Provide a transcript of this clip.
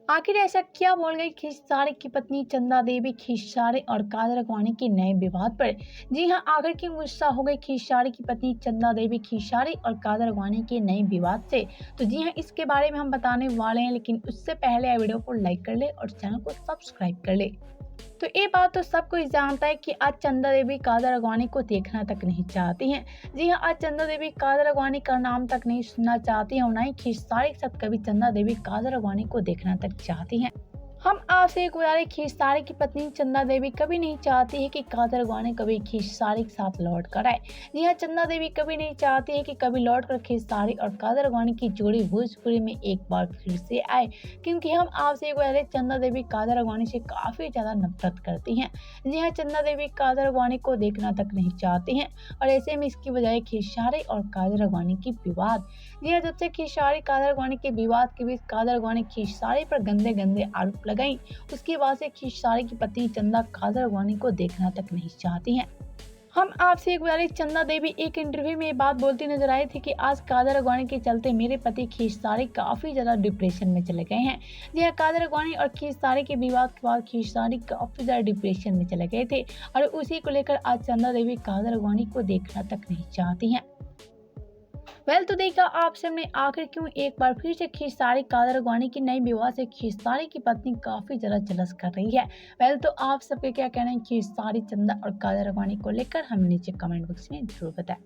आखिर ऐसा क्या बोल गई खिंचाड़ी की पत्नी चंदा देवी खिंचाड़ी और काजल अडवाणी के नए विवाद पर? जी हां, आखिर क्यों गुस्सा हो गई खिंचाड़ी की पत्नी चंदा देवी खिंचाड़ी और काजल अडवाणी के नए विवाद से? तो जी हां, इसके बारे में हम बताने वाले हैं, लेकिन उससे पहले वीडियो को लाइक कर ले और चैनल को सब्सक्राइब कर ले। तो ये बात तो सब कोई जानता है कि आज चंदा देवी काजल अडवाणी को देखना तक नहीं चाहती हैं। जी हाँ, आज चंदा देवी काजल अडवाणी का नाम तक नहीं सुनना चाहती हैं और ना ही खिंचाड़ी के साथ कभी चंदा देवी काजल अडवाणी को देखना तक चाहती हैं। हम आपसे एक गुजारिश, खिंचाड़ी की पत्नी चंदा देवी कभी नहीं चाहती है कि काजल अडवाणी कभी खिंचाड़ी के साथ लौट कर आए। जी हाँ, चंदा देवी कभी नहीं चाहती है कि कभी लौट कर खिंचाड़ी और काजल अडवाणी की जोड़ी भोजपुरी में एक बार फिर से आए, क्योंकि हम आपसे एक गुजारिश, चंदा देवी काजल अडवाणी से काफी ज्यादा नफरत करती हैं। जी हाँ, चंदा देवी काजल अडवाणी को देखना तक नहीं चाहती हैं और ऐसे में इसकी वजह खिंचाड़ी और काजल अडवाणी की विवाद। जी हाँ, जब से खिंचाड़ी काजल अडवाणी के विवाद के बीच काजल अडवाणी खिंचाड़ी पर गंदे गंदे आरोप लगाई, उसके बाद से खिंचाड़ी की पत्नी चंदा काजल अडवाणी को देखना तक नहीं चाहती हैं। हम आपसे एक बार, चंदा देवी एक इंटरव्यू में ये बात बोलती नजर आई थी कि आज काजल अडवाणी के चलते मेरे पति खिंचाड़ी काफी ज्यादा डिप्रेशन में चले गए हैं। जी हाँ, काजल अडवाणी और खिंचाड़ी के विवाद के बाद खिंचाड़ी काफी ज्यादा डिप्रेशन में चले गए थे और उसी को लेकर आज चंदा देवी काजल अडवाणी को देखना तक नहीं चाहती हैं। तो देखा आप सबने, आखिर क्यों एक बार फिर से खिंचाड़ी काजल अडवाणी की नई विवाह से खिंचाड़ी की पत्नी काफी ज्यादा जलस कर रही है। तो आप सबके क्या कहना है खिंचाड़ी, चंदा और काजल अडवाणी को लेकर, हमें नीचे कमेंट बॉक्स में जरूर बताएं।